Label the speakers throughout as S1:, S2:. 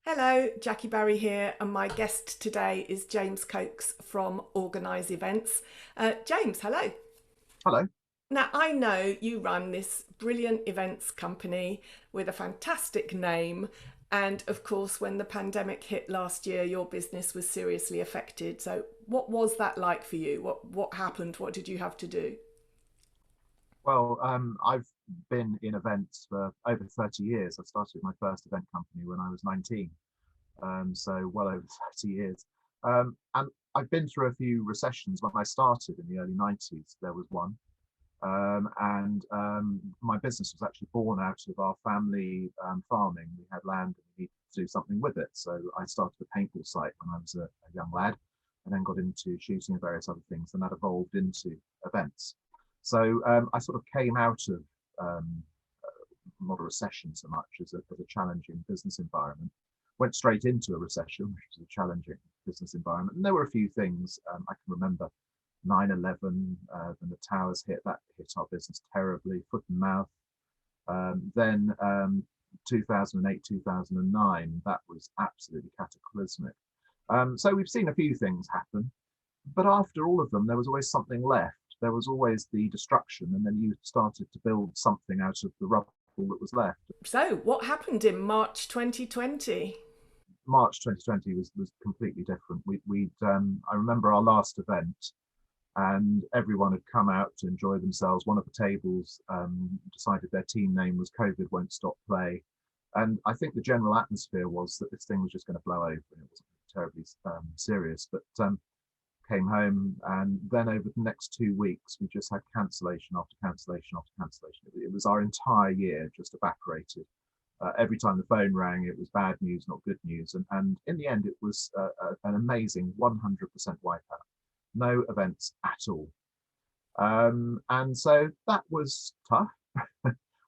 S1: Hello, Jackie Barry here, and my guest today is James Coakes from Organise Events. James, hello.
S2: Hello.
S1: Now, I know you run this brilliant events company with a fantastic name, and of course, when the pandemic hit last year, your business was seriously affected. So, what was that like for you? What happened? What did you have to do?
S2: I've been in events for over 30 years. I started my first event company when I was 19, so well over 30 years. And I've been through a few recessions. When I started in the early 90s, there was one. And my business was actually born out of our family farming. We had land and we needed to do something with it. So I started a paintball site when I was a young lad, and then got into shooting and various other things, and that evolved into events. So I sort of came out of um, not a recession so much as a challenging business environment. Went straight into a recession, which was a challenging business environment. And there were a few things I can remember. 9/11, when the towers hit, that hit our business terribly, foot and mouth. Then 2008, 2009, that was absolutely cataclysmic. So we've seen a few things happen, but after all of them, there was always something left. There was always the destruction, and then you started to build something out of the rubble that was left.
S1: So, what happened in March 2020?
S2: March 2020 was completely different. I remember our last event, and everyone had come out to enjoy themselves. One of the tables decided their team name was COVID Won't Stop Play. And I think the general atmosphere was that this thing was just going to blow over. It wasn't terribly serious, but came home. And then over the next 2 weeks, we just had cancellation after cancellation after cancellation. It was our entire year just evaporated. Every time the phone rang, it was bad news, not good news. And in the end, it was an amazing 100% wipeout. No events at all. And so that was tough.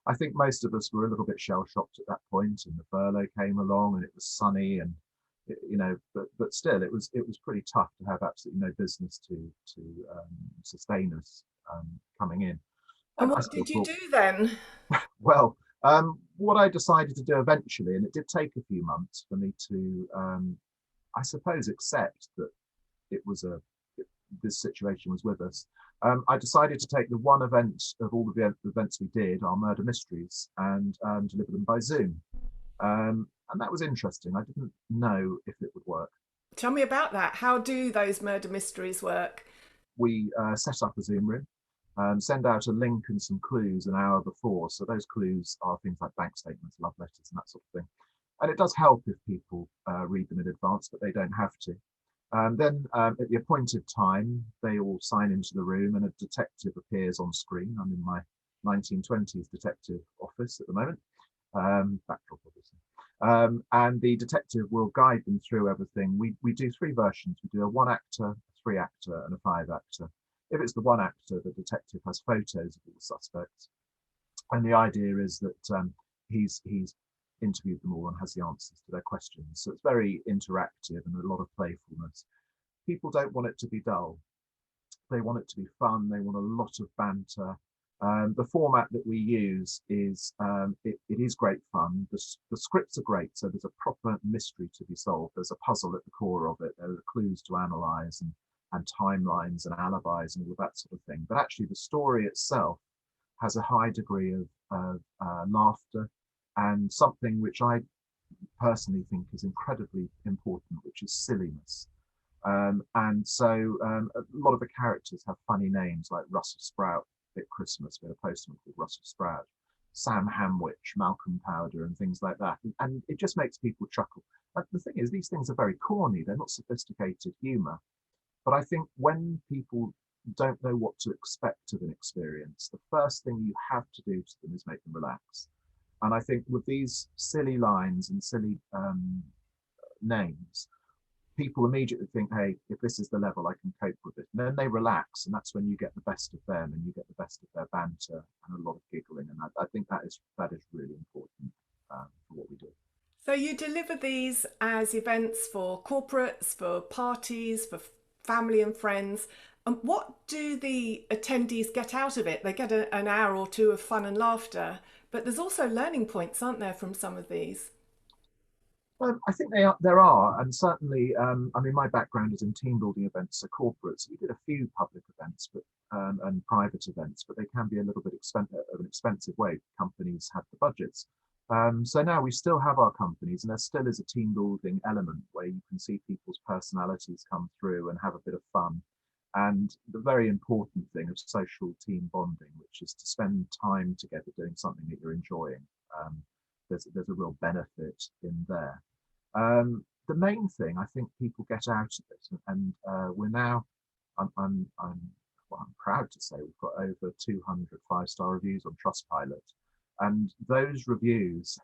S2: I think most of us were a little bit shell shocked at that point, and the furlough came along, and it was sunny, and but still, it was pretty tough to have absolutely no business to sustain us coming in.
S1: And
S2: And I
S1: what
S2: still
S1: did you
S2: thought,
S1: do then?
S2: what I decided to do eventually, and it did take a few months for me to, I suppose, accept that it was a this situation was with us. I decided to take the one event of all the events we did, our murder mysteries, and deliver them by Zoom. And that was interesting. I didn't know if it would work.
S1: Tell me about that. How do those murder mysteries work?
S2: We set up a Zoom room, send out a link and some clues an hour before. So those clues are things like bank statements, love letters, and that sort of thing. And it does help if people read them in advance, but they don't have to. Then at the appointed time, they all sign into the room and a detective appears on screen. I'm in my 1920s detective office at the moment, backdrop obviously. And the detective will guide them through everything. We do three versions. We do a one actor, a three actor, and a five actor. If it's the one actor, the detective has photos of all the suspects. And the idea is that he's interviewed them all and has the answers to their questions. So it's very interactive and a lot of playfulness. People don't want it to be dull. They want it to be fun. They want a lot of banter. The format that we use is it is great fun. The scripts are great, so there's a proper mystery to be solved. There's a puzzle at the core of it. There are clues to analyze and timelines and alibis and all of that sort of thing. But actually, the story itself has a high degree of laughter and something which I personally think is incredibly important, which is silliness. And so a lot of the characters have funny names like Russell Sprout at Christmas. We had a postman called Russell Sprout, Sam Hamwich, Malcolm Powder, and things like that. And it just makes people chuckle. But the thing is, these things are very corny. They're not sophisticated humor. But I think when people don't know what to expect of an experience, the first thing you have to do to them is make them relax. And I think with these silly lines and silly names, people immediately think, hey, if this is the level, I can cope with it. And then they relax, and that's when you get the best of them and you get the best of their banter and a lot of giggling. And I think that is really important for what we do.
S1: So you deliver these as events for corporates, for parties, for family and friends. And what do the attendees get out of it? They get an hour or two of fun and laughter, but there's also learning points, aren't there, from some of these?
S2: I think there are, and certainly, I mean, my background is in team building events, so corporates. We did a few public events, but and private events, but they can be a little bit of an expensive way. Companies have the budgets. So now we still have our companies, and there still is a team building element where you can see people's personalities come through and have a bit of fun. And the very important thing of social team bonding, which is to spend time together doing something that you're enjoying. Um, there's a real benefit in there. The main thing I think people get out of it, and we're now, well, I'm proud to say we've got over 200 five-star reviews on Trustpilot, and those reviews,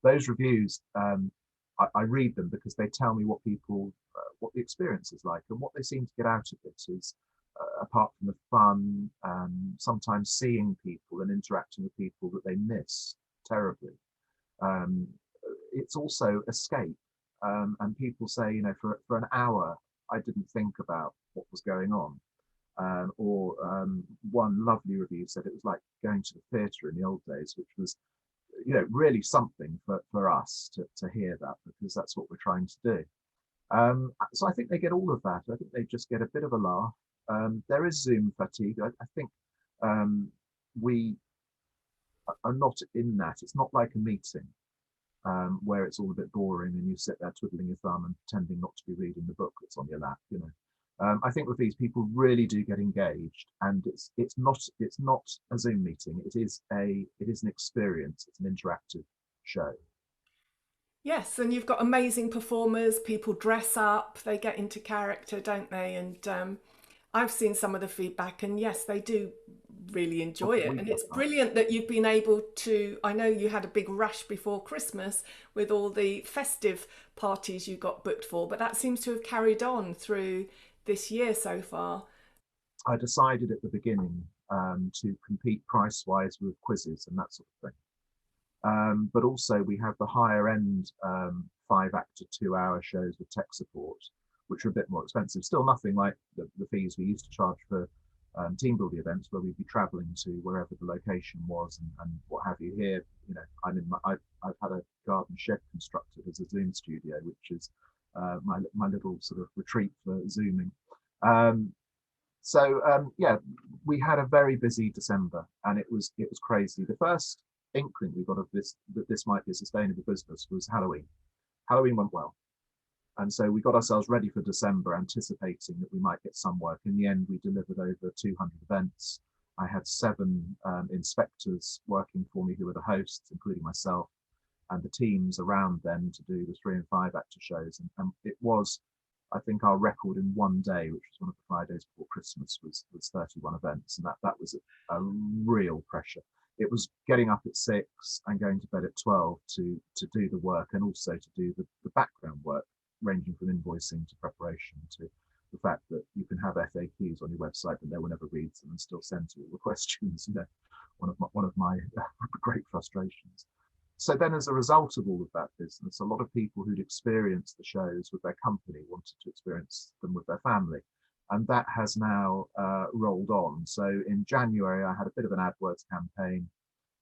S2: those reviews, I read them because they tell me what people, what the experience is like, and what they seem to get out of it is, apart from the fun, sometimes seeing people and interacting with people that they miss terribly. Um, it's also escape. And people say, for an hour, I didn't think about what was going on. Or one lovely review said it was like going to the theatre in the old days, which was, really something for us to hear that, because that's what we're trying to do. So I think they get all of that. I think they just get a bit of a laugh. There is Zoom fatigue. I think we are not in that. It's not like a meeting. Where it's all a bit boring and you sit there twiddling your thumb and pretending not to be reading the book that's on your lap. I think with these, people really do get engaged, and it's not a Zoom meeting. It is an experience. It's an interactive show.
S1: Yes, and you've got amazing performers. People dress up, they get into character, don't they? And I've seen some of the feedback, and yes, they do really enjoy it.
S2: We
S1: And
S2: love
S1: it's
S2: that.
S1: brilliant that you've been able to. I know you had a big rush before Christmas with all the festive parties you got booked for, but that seems to have carried on through this year so far.
S2: I decided at the beginning to compete price-wise with quizzes and that sort of thing. But also we have the higher end 5 act to 2 hour shows with tech support, which are a bit more expensive. Still nothing like the fees we used to charge for team building events, where we'd be traveling to wherever the location was and what have you. Here, I've had a garden shed constructed as a Zoom studio, which is my little sort of retreat for Zooming. Um, yeah, we had a very busy December, and it was crazy. The first inkling we got of this, that this might be a sustainable business, was Halloween. Halloween went well, and so we got ourselves ready for December, anticipating that we might get some work. In the end, we delivered over 200 events. I had 7 inspectors working for me who were the hosts, including myself, and the teams around them to do the 3 and 5 actor shows. And it was, I think, our record in one day, which was one of the Fridays before Christmas, was 31 events, and that was a real pressure. It was getting up at 6 and going to bed at 12 to do the work, and also to do the background work, ranging from invoicing to preparation to the fact that you can have FAQs on your website, but no one ever reads them and still sends you all the questions. One of my great frustrations. So then, as a result of all of that business, a lot of people who'd experienced the shows with their company wanted to experience them with their family. And that has now rolled on. So in January, I had a bit of an AdWords campaign,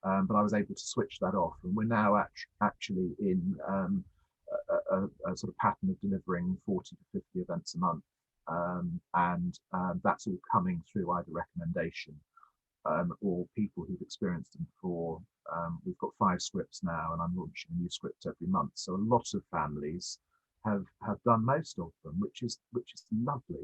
S2: but I was able to switch that off. And we're now actually in a sort of pattern of delivering 40 to 50 events a month. And that's all coming through either recommendation or people who've experienced them before. We've got 5 scripts now, and I'm launching a new script every month. So a lot of families have done most of them, which is lovely.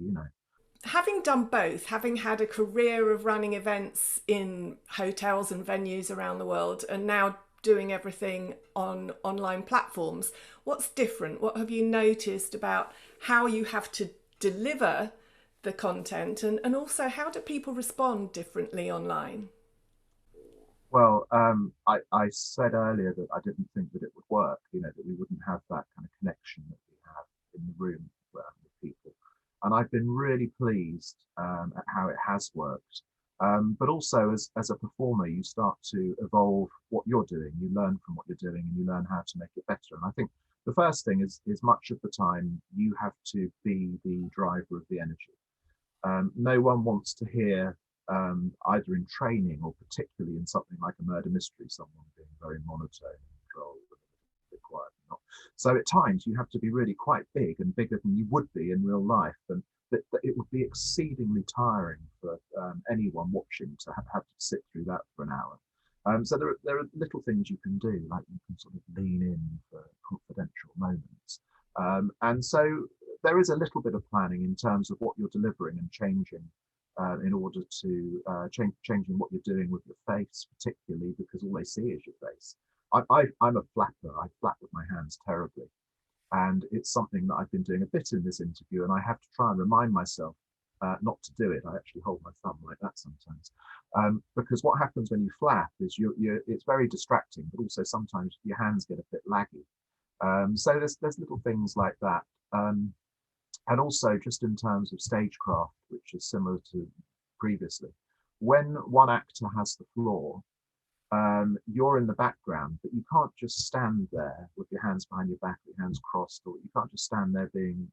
S1: Having done both, having had a career of running events in hotels and venues around the world, and now doing everything on online platforms, what's different? What have you noticed about how you have to deliver the content, and also how do people respond differently online?
S2: Well, I said earlier that I didn't think that it would work, that we wouldn't have that kind of connection that we have in the room with people. And I've been really pleased at how it has worked. But also, as a performer, you start to evolve what you're doing. You learn from what you're doing, and you learn how to make it better. And I think the first thing is much of the time you have to be the driver of the energy. No one wants to hear, either in training or particularly in something like a murder mystery, someone being very monotone and controlled and a bit quiet. So at times you have to be really quite big and bigger than you would be in real life. And that it would be exceedingly tiring for anyone watching to have to sit through that for an hour. So there are little things you can do, like you can sort of lean in for confidential moments. And so there is a little bit of planning in terms of what you're delivering and changing in order to changing what you're doing with your face, particularly because all they see is your face. I'm a flapper. I flap with my hands terribly. And it's something that I've been doing a bit in this interview, and I have to try and remind myself not to do it. I actually hold my thumb like that sometimes, because what happens when you flap is it's very distracting, but also sometimes your hands get a bit laggy. So there's little things like that, and also just in terms of stagecraft, which is similar to previously, when one actor has the floor, you're in the background, but you can't just stand there with your hands behind your back, your hands crossed, or you can't just stand there being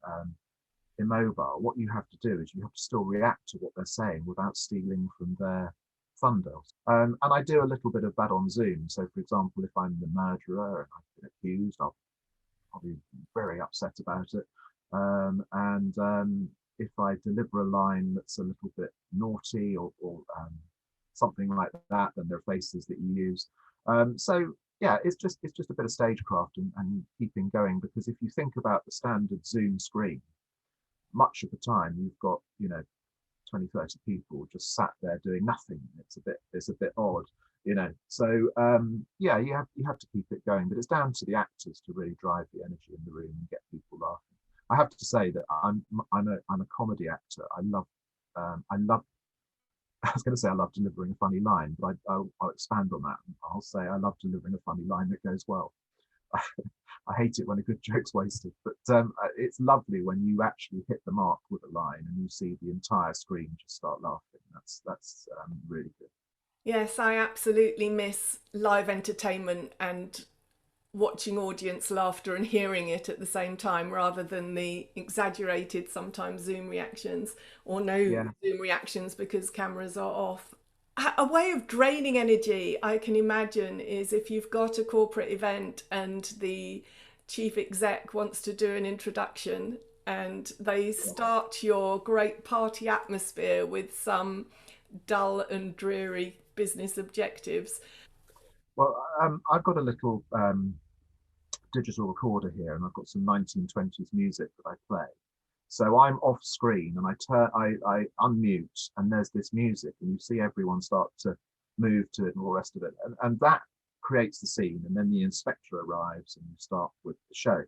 S2: immobile. What you have to do is you have to still react to what they're saying without stealing from their thunder. And I do a little bit of that on Zoom. So, for example, if I'm the murderer and I've been accused, I'll be very upset about it. And if I deliver a line that's a little bit naughty or something like that, then there are faces that you use. So yeah, it's just a bit of stagecraft and keeping going, because if you think about the standard Zoom screen, much of the time you've got 20, 30 people just sat there doing nothing. It's a bit odd, So yeah, you have to keep it going, but it's down to the actors to really drive the energy in the room and get people laughing. I have to say that I'm a comedy actor. I love I was going to say I love delivering a funny line, but I'll expand on that. I'll say I love delivering a funny line that goes well. I hate it when a good joke's wasted, but it's lovely when you actually hit the mark with a line and you see the entire screen just start laughing. That's really good.
S1: Yes, I absolutely miss live entertainment and watching audience laughter and hearing it at the same time, rather than the exaggerated sometimes Zoom reactions or no
S2: Yeah.
S1: Zoom reactions because cameras are off. A way of draining energy, I can imagine, is if you've got a corporate event and the chief exec wants to do an introduction and they start your great party atmosphere with some dull and dreary business objectives.
S2: Well, I've got a little digital recorder here, and I've got some 1920s music that I play. So I'm off screen, and I unmute, and there's this music, and you see everyone start to move to it and all the rest of it, and that creates the scene. And then the inspector arrives, and you start with the show.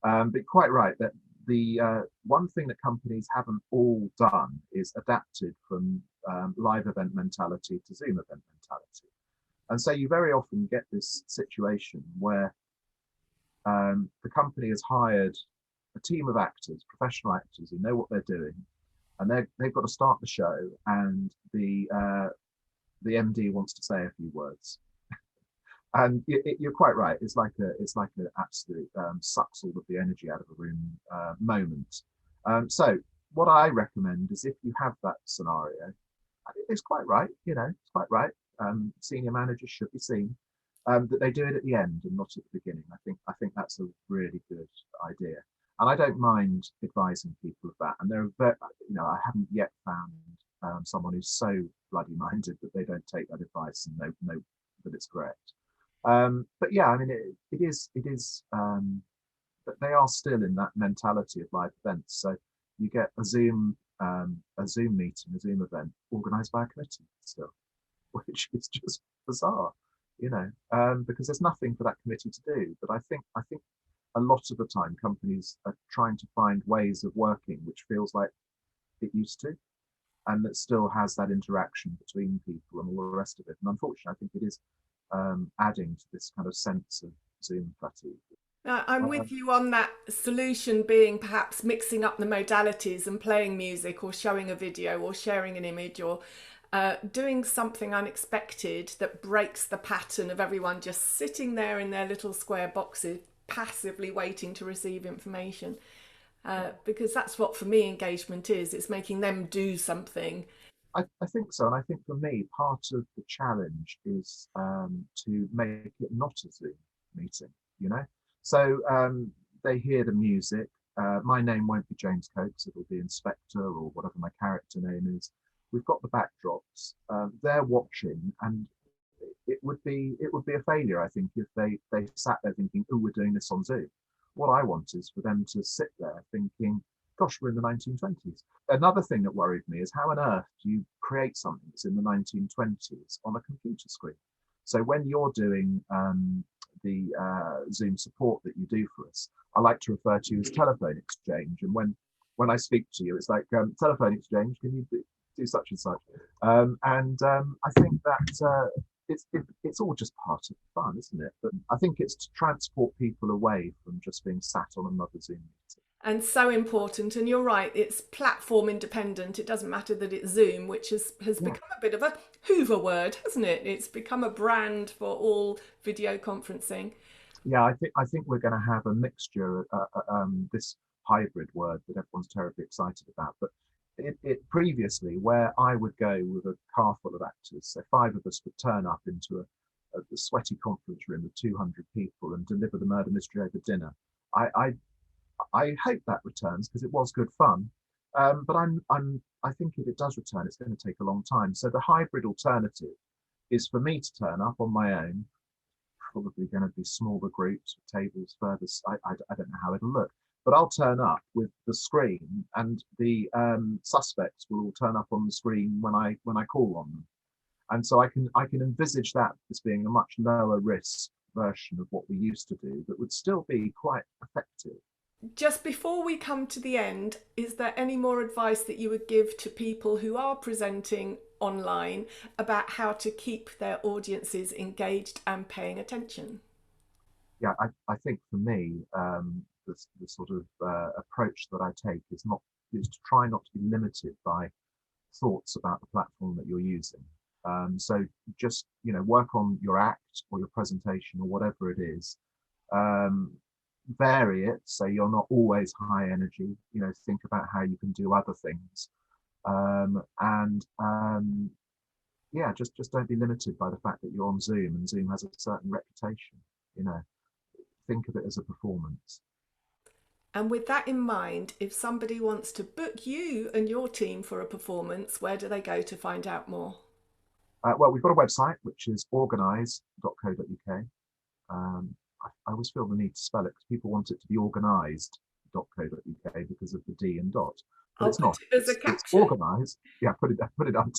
S2: But quite right that the one thing that companies haven't all done is adapted from live event mentality to Zoom event mentality. And so you very often get this situation where the company has hired a team of actors, professional actors who know what they're doing, and they've got to start the show, and the MD wants to say a few words. And you're quite right. It's like an absolute sucks all of the energy out of a room moment. So what I recommend is, if you have that scenario, it's quite right. It's quite right. Senior managers should be seen that they do it at the end and not at the beginning. I think that's a really good idea, and I don't mind advising people of that. And I haven't yet found someone who's so bloody minded that they don't take that advice and know that it's correct. But yeah, I mean, it is but they are still in that mentality of live events. So you get a Zoom meeting, a Zoom event organised by a committee still, which is just bizarre, because there's nothing for that committee to do. But I think a lot of the time companies are trying to find ways of working which feels like it used to, and that still has that interaction between people and all the rest of it. And unfortunately, I think it is adding to this kind of sense of Zoom fatigue.
S1: I'm
S2: Uh,
S1: with you on that solution being perhaps mixing up the modalities and playing music or showing a video or sharing an image or doing something unexpected that breaks the pattern of everyone just sitting there in their little square boxes, passively waiting to receive information. Because that's what, for me, engagement is. It's making them do something.
S2: I think so. And I think for me, part of the challenge is to make it not a Zoom meeting, you know? So they hear the music. My name won't be James Coakes, it'll be Inspector or whatever my character name is. We've got the backdrops. They're watching, and it would be a failure, I think, if they sat there thinking, "Oh, we're doing this on Zoom." What I want is for them to sit there thinking, "Gosh, we're in the 1920s." Another thing that worried me is how on earth do you create something that's in the 1920s on a computer screen? So when you're doing the Zoom support that you do for us, I like to refer to you as telephone exchange. And when I speak to you, it's like, telephone exchange, can you do such and such? I think that it's all just part of the fun, isn't it? But I think it's to transport people away from just being sat on another Zoom meeting.
S1: And so important. And you're right, it's platform independent. It doesn't matter that it's Zoom, which has
S2: Yeah,
S1: become a bit of a Hoover word, hasn't it? It's become a brand for all video conferencing.
S2: yeah. I think we're going to have a mixture. This hybrid word that everyone's terribly excited about, but it previously where I would go with a car full of actors, so five of us would turn up into a sweaty conference room with 200 people and deliver the murder mystery over dinner. I I, I hope that returns because it was good fun. But I think if it does return, it's going to take a long time. So the hybrid alternative is for me to turn up on my own, probably going to be smaller groups with tables further. I don't know how it'll look, but I'll turn up with the screen, and the suspects will all turn up on the screen when I call on them. And so I can envisage that as being a much lower risk version of what we used to do, that would still be quite effective.
S1: Just before we come to the end, is there any more advice that you would give to people who are presenting online about how to keep their audiences engaged and paying attention?
S2: Yeah, I think for me, the sort of approach that I take is to try not to be limited by thoughts about the platform that you're using. So just work on your act or your presentation or whatever it is. Um, Vary it so you're not always high energy. Think about how you can do other things, and yeah, just don't be limited by the fact that you're on Zoom and Zoom has a certain reputation. You know, think of it as a performance.
S1: And with that in mind, if somebody wants to book you and your team for a performance, where do they go to find out more?
S2: Well, we've got a website which is organise.co.uk. I always feel the need to spell it because people want it to be organised.co.uk because of the D and dot, but
S1: I'll
S2: it's
S1: put
S2: not.
S1: it as a
S2: It's
S1: caption.
S2: organised. Yeah, put it up.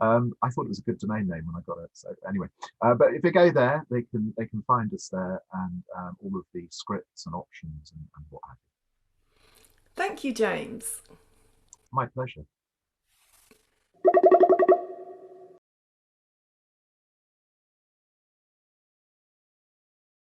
S2: I thought it was a good domain name when I got it. So anyway, but if they go there, they can find us there, and all of the scripts and options and what have you.
S1: Thank you, James.
S2: My pleasure.